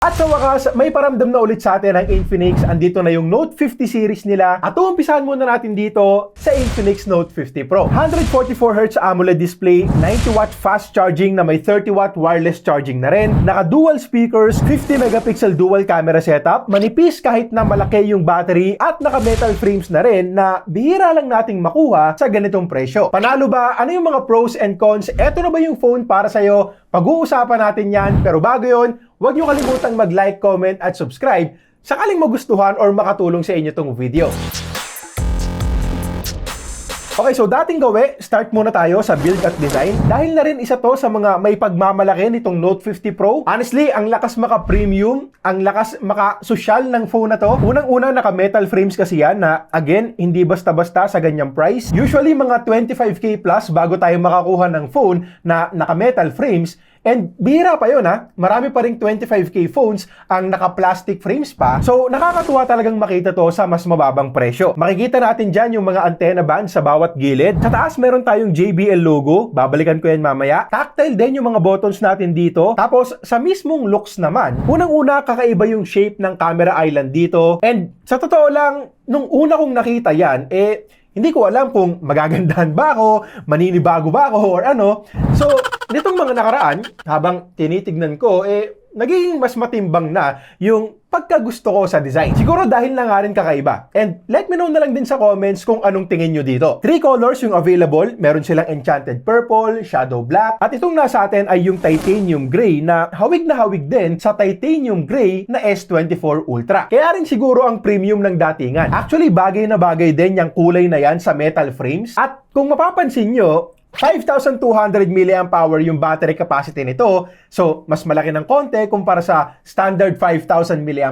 At sa wakas, may paramdam na ulit sa atin ang Infinix. Andito na yung Note 50 series nila. At uumpisahan muna natin dito sa Infinix Note 50 Pro. 144Hz AMOLED display, 90W fast charging na may 30W wireless charging na rin. Naka-dual speakers, 50MP dual camera setup, manipis kahit na malaki yung battery at naka-metal frames na rin na bihira lang nating makuha sa ganitong presyo. Panalo ba? Ano yung mga pros and cons? Eto na ba yung phone para sa'yo? Pag-uusapan natin yan. Pero bago yun, huwag nyo kalimutang mag-like, comment, at subscribe sakaling magustuhan or makatulong sa inyo tong video. Okay, so dating gawi, start muna tayo sa build at design. Dahil na rin isa to sa mga may pagmamalaki nitong Note 50 Pro. Honestly, ang lakas maka-premium, ang lakas maka-social ng phone na to. Unang-una, naka-metal frames kasi yan na, again, hindi basta-basta sa ganyang price. Usually, mga 25K plus bago tayo makakuha ng phone na naka-metal frames. And bihira pa yun ha, marami pa ring 25K phones ang naka-plastic frames pa. So nakakatuwa talagang makita to sa mas mababang presyo. Makikita natin dyan yung mga antenna band sa bawat gilid. Sa taas meron tayong JBL logo, babalikan ko yan mamaya. Tactile din yung mga buttons natin dito. Tapos sa mismong looks naman, unang-una kakaiba yung shape ng camera island dito. And sa totoo lang, nung una kong nakita yan, hindi ko alam kung magagandahan ba ako, maninibago ba ako, or ano. So, nitong mga nakaraan, habang tinitignan ko, nagiging mas matimbang na yung pagkagusto ko sa design. Siguro dahil na nga rin kakaiba. And let me know na lang din sa comments kung anong tingin nyo dito. 3 colors yung available. Meron silang Enchanted Purple, Shadow Black, at itong nasa atin ay yung Titanium Gray na hawig din sa Titanium Gray na S24 Ultra. Kaya rin siguro ang premium ng datingan. Actually, bagay na bagay din yung kulay na yan sa metal frames. At kung mapapansin nyo, 5,200 mAh yung battery capacity nito. So, mas malaki ng konti kumpara sa standard 5,000 mAh.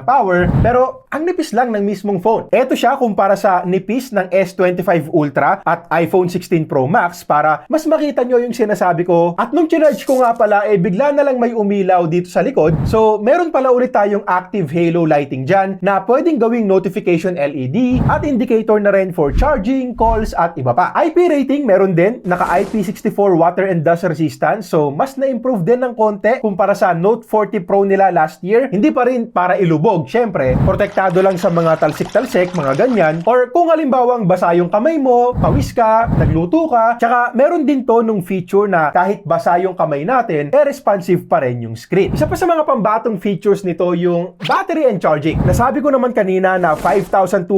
Pero, ang nipis lang ng mismong phone. Ito siya kumpara sa nipis ng S25 Ultra at iPhone 16 Pro Max para mas makita nyo yung sinasabi ko. At nung chinarge ko nga pala, bigla na lang may umilaw dito sa likod. So, meron pala ulit tayong active halo lighting dyan na pwedeng gawing notification LED at indicator na rin for charging, calls, at iba pa. IP rating meron din, IP64 water and dust resistance. So, mas na-improve din ng konti kumpara sa Note 40 Pro nila last year. Hindi pa rin para ilubog. Syempre, protektado lang sa mga talsik-talsik, mga ganyan. Or kung halimbawang basa yung kamay mo, pawis ka, nagluto ka. Tsaka, meron din to nung feature na kahit basa yung kamay natin, responsive pa rin yung screen. Isa pa sa mga pambatong features nito yung battery and charging. Nasabi ko naman kanina na 5,200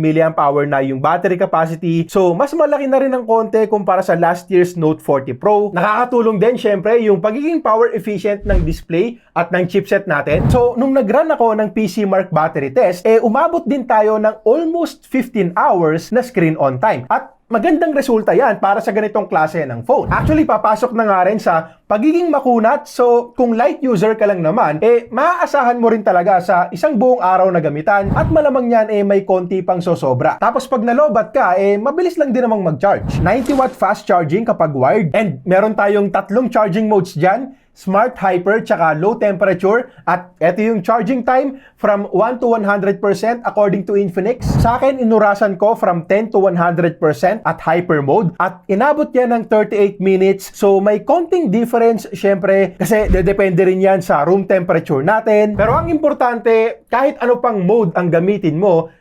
mAh na yung battery capacity. So, mas malaki na rin ng konti kumpara sa last year's Note 40 Pro. Nakakatulong din syempre yung pagiging power efficient ng display at ng chipset natin. So, nung nag-run ako ng PC Mark battery test, umabot din tayo ng almost 15 hours na screen on time. At magandang resulta yan para sa ganitong klase ng phone. Actually, papasok na nga rin sa pagiging makunat. So, kung light user ka lang naman, maaasahan mo rin talaga sa isang buong araw na gamitan at malamang yan may konti pang sosobra. Tapos pag nalobat ka, mabilis lang din namang mag-charge. 90W fast charging kapag wired. And meron tayong 3 charging modes dyan. Smart, Hyper, tsaka low temperature. At ito yung charging time from 1 to 100% according to Infinix. Sa akin, inurasan ko from 10 to 100% at Hyper mode. At inabot yan ng 38 minutes. So, may konting difference, syempre, kasi depende rin yan sa room temperature natin. Pero ang importante, kahit ano pang mode ang gamitin mo,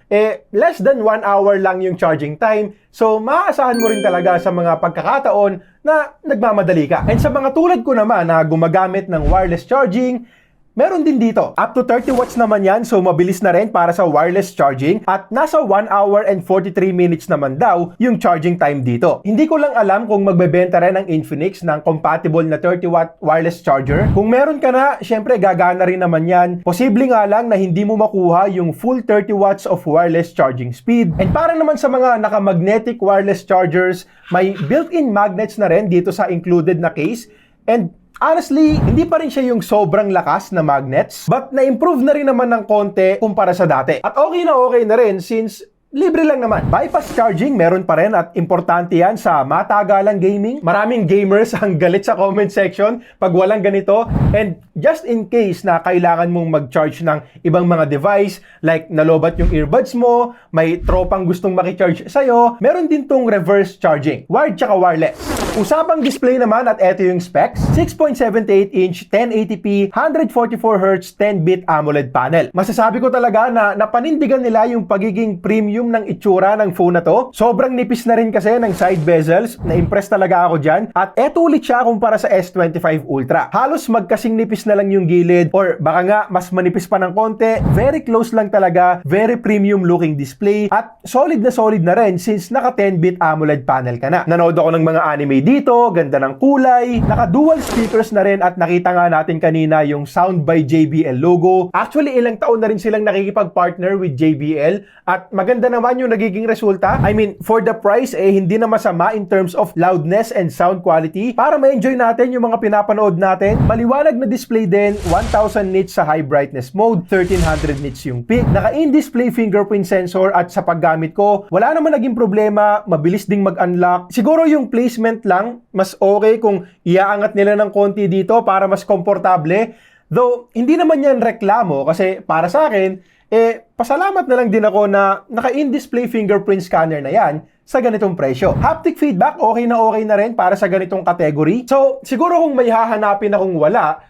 less than 1 hour lang yung charging time. So, maaasahan mo rin talaga sa mga pagkakataon na nagmamadali ka. And sa mga tulad ko naman na gumagamit ng wireless charging, meron din dito. Up to 30 watts naman yan, so mabilis na rin para sa wireless charging. At nasa 1 hour and 43 minutes naman daw yung charging time dito. Hindi ko lang alam kung magbebenta rin ang Infinix ng compatible na 30-watt wireless charger. Kung meron ka na, syempre gagana rin naman yan. Posible nga lang na hindi mo makuha yung full 30 watts of wireless charging speed. And para naman sa mga naka-magnetic wireless chargers, may built-in magnets na rin dito sa included na case. And honestly, hindi pa rin siya yung sobrang lakas na magnets, but na-improve na rin naman ng konti kumpara sa dati. At okay na rin since libre lang naman. Bypass charging, meron pa rin at importante yan sa matagalang gaming. Maraming gamers ang galit sa comment section pag walang ganito. And just in case na kailangan mong mag-charge ng ibang mga device, like nalobat yung earbuds mo, may tropang gustong makicharge sa'yo, meron din tong reverse charging, wired tsaka wireless. Usapang display naman at eto yung specs, 6.78-inch 1080p 144Hz 10-bit AMOLED panel. Masasabi ko talaga na napanindigan nila yung pagiging premium ng itsura ng phone na to. Sobrang nipis na rin kasi ng side bezels, na-impress talaga ako dyan. At eto ulit siya kumpara sa S25 Ultra. Halos magkasing nipis na lang yung gilid or baka nga mas manipis pa ng konti. Very close lang talaga, very premium looking display at solid na rin since naka 10-bit AMOLED panel ka na. Nanood ako ng mga anime dito, ganda ng kulay, naka dual speakers na rin at nakita nga natin kanina yung Sound by JBL logo. Actually, ilang taon na rin silang nakikipag-partner with JBL at maganda naman yung nagiging resulta. I mean, for the price, hindi na masama in terms of loudness and sound quality para ma-enjoy natin yung mga pinapanood natin. Maliwanag na display din, 1000 nits sa high brightness mode, 1300 nits yung peak. Naka in-display fingerprint sensor at sa paggamit ko, wala naman naging problema, mabilis ding mag-unlock. Siguro yung placement lang, mas okay kung iaangat nila ng konti dito para mas komportable. Though, hindi naman yan reklamo kasi para sa akin, pasalamat na lang din ako na naka-in-display fingerprint scanner na yan sa ganitong presyo. Haptic feedback, okay na rin para sa ganitong category. So, siguro kung may hahanapin akong wala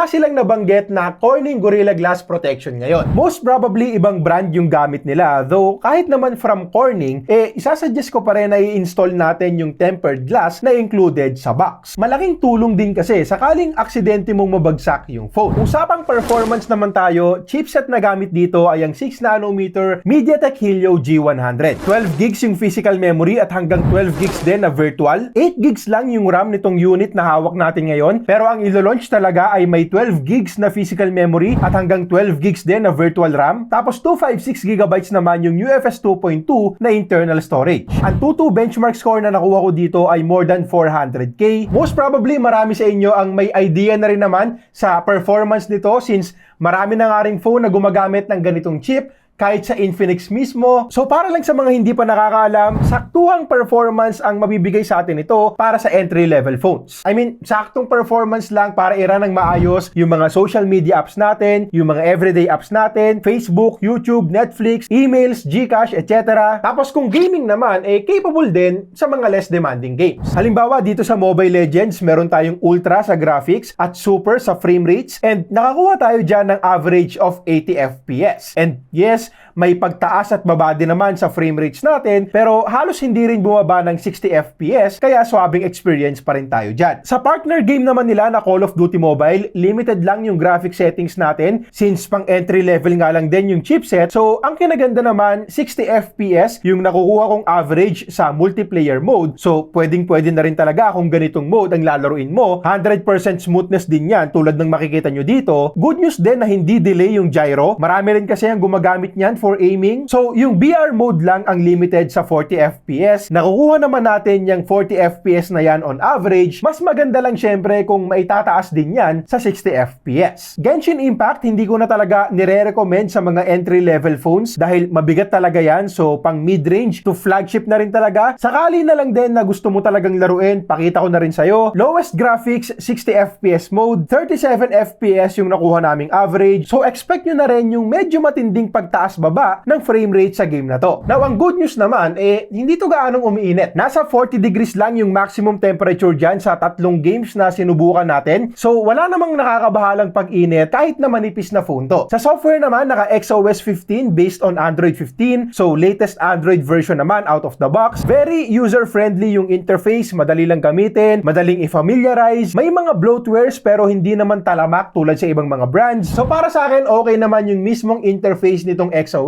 silang nabanggit na Corning Gorilla Glass Protection ngayon. Most probably, ibang brand yung gamit nila. Though, kahit naman from Corning, isasuggest ko pa rin na i-install natin yung tempered glass na included sa box. Malaking tulong din kasi sakaling aksidente mong mabagsak yung phone. Usapang performance naman tayo, chipset na gamit dito ay ang 6nm MediaTek Helio G100. 12GB yung physical memory at hanggang 12GB din na virtual. 8GB lang yung RAM nitong unit na hawak natin ngayon. Pero ang ilo-launch talaga ay may 12GB na physical memory at hanggang 12GB din na virtual RAM. Tapos 256GB naman yung UFS 2.2 na internal storage. Ang Tutu benchmark score na nakuha ko dito ay more than 400k. Most probably marami sa inyo ang may idea na rin naman sa performance nito since marami na nga ring phone na gumagamit ng ganitong chip kahit sa Infinix mismo. So para lang sa mga hindi pa nakakaalam, saktuhang performance ang mabibigay sa atin ito para sa entry-level phones. I mean, saktong performance lang para i-run ng maayos yung mga social media apps natin, yung mga everyday apps natin, Facebook, YouTube, Netflix, emails, Gcash, etc. Tapos kung gaming naman, capable din sa mga less demanding games. Halimbawa, dito sa Mobile Legends, meron tayong Ultra sa graphics at Super sa frame rates and nakakuha tayo dyan ng average of 80 FPS. And yes, may pagtaas at baba din naman sa frame rates natin, pero halos hindi rin bumaba ng 60 FPS, kaya swabing experience pa rin tayo dyan. Sa partner game naman nila na Call of Duty Mobile, limited lang yung graphic settings natin since pang entry level nga lang din yung chipset. So, ang kinaganda naman, 60 FPS yung nakukuha kong average sa multiplayer mode. So, pwede na rin talaga kung ganitong mode ang lalaruin mo. 100% smoothness din yan tulad ng makikita nyo dito. Good news din na hindi delay yung gyro. Marami rin kasi ang gumagamit niyan for aiming. So, yung VR mode lang ang limited sa 40 FPS. Nakukuha naman natin yung 40 FPS na yan on average. Mas maganda lang syempre kung maitataas din yan sa 60 FPS. Genshin Impact, hindi ko na talaga nire-recommend sa mga entry-level phones dahil mabigat talaga yan. So, pang mid-range to flagship na rin talaga. Sakali na lang din na gusto mo talagang laruin, pakita ko na rin sa'yo. Lowest graphics, 60 FPS mode. 37 FPS yung nakuha naming average. So, expect nyo na rin yung medyo matinding pagtaas-baba ng frame rate sa game na to. Now, ang good news naman, hindi to gaanong umiinit. Nasa 40 degrees lang yung maximum temperature dyan sa 3 games na sinubukan natin. So, wala namang nakakabahalang pag-init kahit na manipis na phone to. Sa software naman, naka XOS 15 based on Android 15. So, latest Android version naman out of the box. Very user-friendly yung interface, madali lang gamitin, madaling i-familiarize. May mga bloatwares pero hindi naman talamak tulad sa ibang mga brands. So, para sa akin, okay naman yung mismong interface nitong XOS.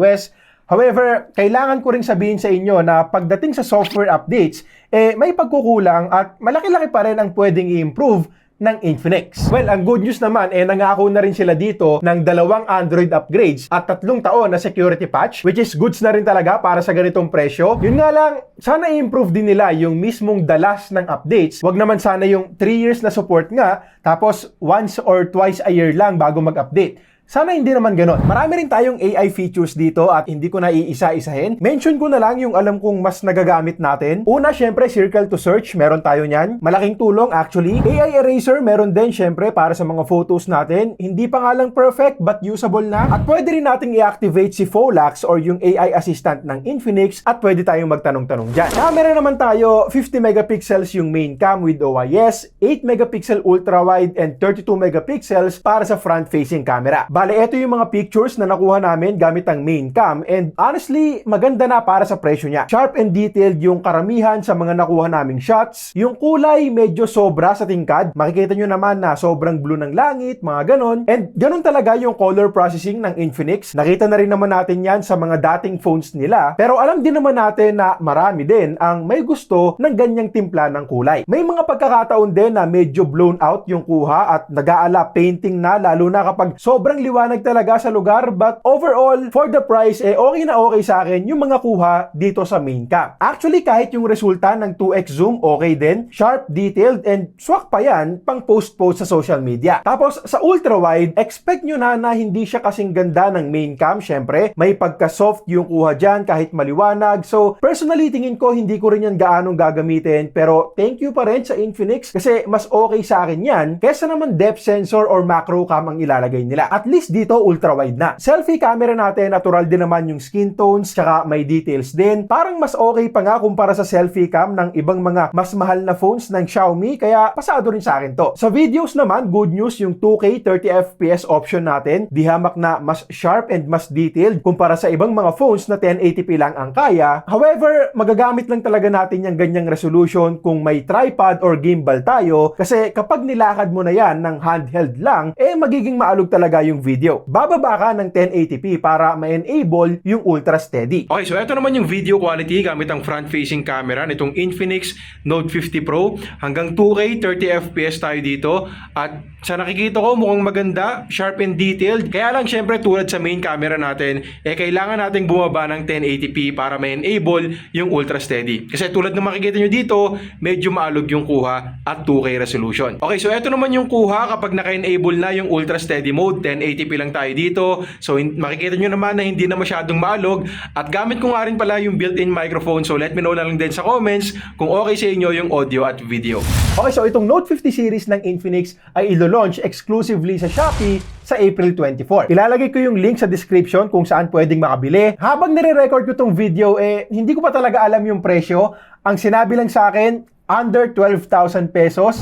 However, kailangan ko ring sabihin sa inyo na pagdating sa software updates, may pagkukulang at malaki-laki pa rin ang pwedeng i-improve ng Infinix. Well, ang good news naman, nangako na rin sila dito ng 2 Android upgrades at 3 taon na security patch, which is goods na rin talaga para sa ganitong presyo. Yun nga lang, sana i-improve din nila yung mismong dalas ng updates. Wag naman sana yung 3 years na support nga, tapos once or twice a year lang bago mag-update. Sana hindi naman ganon. Marami rin tayong AI features dito at hindi ko na iisa-isahin. Mention ko na lang yung alam kong mas nagagamit natin. Una, syempre, circle to search. Meron tayo niyan. Malaking tulong actually. AI eraser, meron din syempre para sa mga photos natin. Hindi pa nga lang perfect but usable na. At pwede rin nating i-activate si Folax or yung AI assistant ng Infinix at pwede tayong magtanong-tanong dyan. Camera naman tayo, 50 megapixels yung main cam with OIS, 8 megapixel ultra-wide and 32 megapixels para sa front-facing camera. Bale, ito yung mga pictures na nakuha namin gamit ang main cam and honestly, maganda na para sa presyo niya. Sharp and detailed yung karamihan sa mga nakuha naming shots. Yung kulay medyo sobra sa tingkad. Makikita nyo naman na sobrang blue ng langit, mga ganon. And ganon talaga yung color processing ng Infinix. Nakita na rin naman natin yan sa mga dating phones nila. Pero alam din naman natin na marami din ang may gusto ng ganyang timpla ng kulay. May mga pagkakataon din na medyo blown out yung kuha at nag-aala painting na, lalo na kapag sobrang liwanag talaga sa lugar, but overall, for the price, okay na okay sa akin yung mga kuha dito sa main cam. Actually, kahit yung resulta ng 2x zoom, okay din. Sharp, detailed, and swak pa yan pang post-post sa social media. Tapos, sa ultra-wide, expect nyo na hindi siya kasing ganda ng main cam. Syempre, may pagka-soft yung kuha dyan kahit maliwanag. So, personally, tingin ko, hindi ko rin yan gaanong gagamitin. Pero, thank you pa rin sa Infinix kasi mas okay sa akin yan kesa naman depth sensor or macro cam ang ilalagay nila. At least dito ultra-wide na. Selfie camera natin, natural din naman yung skin tones, tsaka may details din. Parang mas okay pa nga kumpara sa selfie cam ng ibang mga mas mahal na phones ng Xiaomi, kaya pasado rin sa akin to. Sa videos naman, good news yung 2K 30fps option natin. Di hamak na mas sharp and mas detailed kumpara sa ibang mga phones na 1080p lang ang kaya. However, magagamit lang talaga natin yung ganyang resolution kung may tripod or gimbal tayo kasi kapag nilakad mo na yan ng handheld lang, magiging maalog talaga yung video. Bababa ka ng 1080p para ma-enable yung ultra steady. Okay, so ito naman yung video quality gamit ang front-facing camera nitong Infinix Note 50 Pro. Hanggang 2K 30fps tayo dito at sa nakikita ko mukhang maganda, sharp and detailed. Kaya lang syempre tulad sa main camera natin, kailangan nating bumaba ng 1080p para ma-enable yung ultra steady. Kasi tulad ng makikita nyo dito, medyo maalog yung kuha at 2K resolution. Okay, so ito naman yung kuha kapag naka-enable na yung ultra steady mode. 1080p lang tayo dito. So makikita nyo naman na hindi na masyadong maalog at gamit ko nga rin pala yung built-in microphone. So let me know na lang din sa comments kung okay sa inyo yung audio at video. Okay, so itong Note 50 series ng Infinix ay ilo-launch exclusively sa Shopee sa April 24. Ilalagay ko yung link sa description kung saan pwedeng makabili. Habang nire-record ko tong video, hindi ko pa talaga alam yung presyo. Ang sinabi lang sa akin, under 12,000 pesos.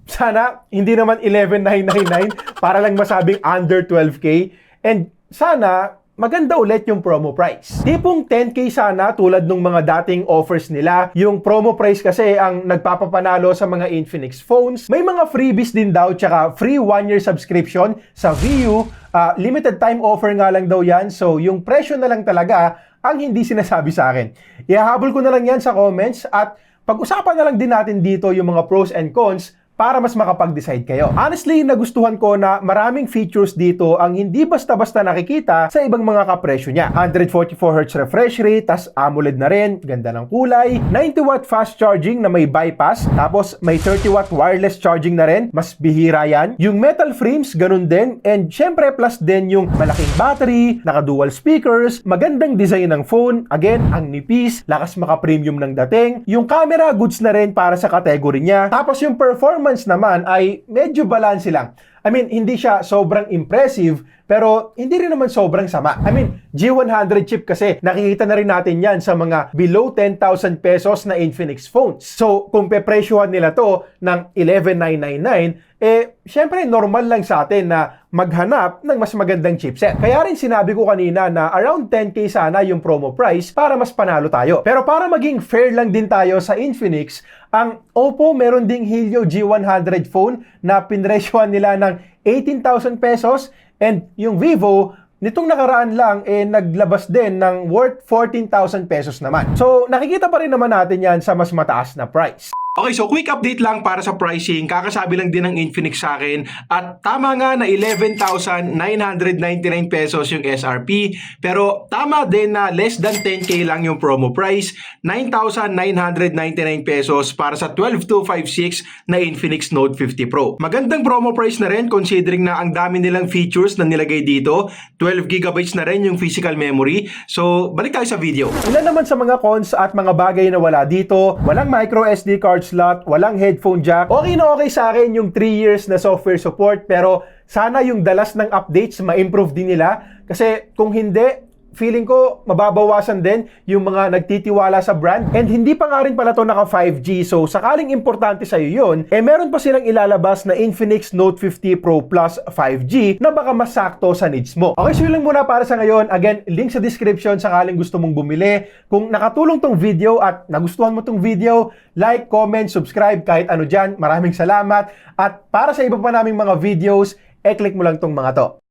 Sana hindi naman 11,999 para lang masabing under 12K. And sana maganda ulit yung promo price. Tipong 10K sana tulad ng mga dating offers nila. Yung promo price kasi ang nagpapapanalo sa mga Infinix phones. May mga freebies din daw tsaka free 1-year subscription sa VU. Limited time offer nga lang daw yan. So yung presyo na lang talaga ang hindi sinasabi sa akin. Ihahabol ko na lang yan sa comments at pag-usapan na lang din natin dito yung mga pros and cons para mas makapag-decide kayo. Honestly, nagustuhan ko na maraming features dito ang hindi basta-basta nakikita sa ibang mga kapresyo niya. 144Hz refresh rate, tas AMOLED na rin, ganda ng kulay, 90W fast charging na may bypass, tapos may 30W wireless charging na rin, mas bihira yan. Yung metal frames, ganun din, and syempre plus din yung malaking battery, naka-dual speakers, magandang design ng phone, again, ang nipis, lakas maka-premium ng dating, yung camera, goods na rin para sa category niya, tapos yung performance naman ay medyo balanse lang. I mean, hindi siya sobrang impressive, pero hindi rin naman sobrang sama. I mean, G100 chip kasi, nakikita na rin natin yan sa mga below 10,000 pesos na Infinix phones. So, kung pepresyohan nila to ng 11,999, syempre normal lang sa atin na maghanap ng mas magandang chipset. Kaya rin sinabi ko kanina na around 10K sana yung promo price para mas panalo tayo. Pero para maging fair lang din tayo sa Infinix, ang Oppo meron ding Helio G100 phone na pinresyohan nila ng 18,000 pesos and yung Vivo nitong nakaraan lang naglabas din ng worth 14,000 pesos naman. So nakikita pa rin naman natin yan sa mas mataas na price. Okay, so quick update lang para sa pricing. Kakasabi lang din ng Infinix sa akin. At tama nga na 11,999 pesos yung SRP. Pero tama din na less than 10K lang yung promo price. 9,999 pesos para sa 12256 na Infinix Note 50 Pro. Magandang promo price na rin considering na ang dami nilang features na nilagay dito. 12GB na rin yung physical memory. So, balik tayo sa video. Ilan naman sa mga cons at mga bagay na wala dito? Walang micro SD card slot, walang headphone jack. Okay na okay sa akin yung 3 years na software support, pero sana yung dalas ng updates ma-improve din nila. Kasi kung hindi, feeling ko mababawasan din yung mga nagtitiwala sa brand. And hindi pa nga rin pala to naka 5G. So sakaling importante sa'yo yun, meron pa silang ilalabas na Infinix Note 50 Pro Plus 5G na baka mas sakto sa needs mo. Okay, so yun lang muna para sa ngayon. Again, link sa description sakaling gusto mong bumili. Kung nakatulong tong video at nagustuhan mo tong video, like, comment, subscribe, kahit ano dyan. Maraming salamat. At para sa iba pa naming mga videos, click mo lang tong mga to.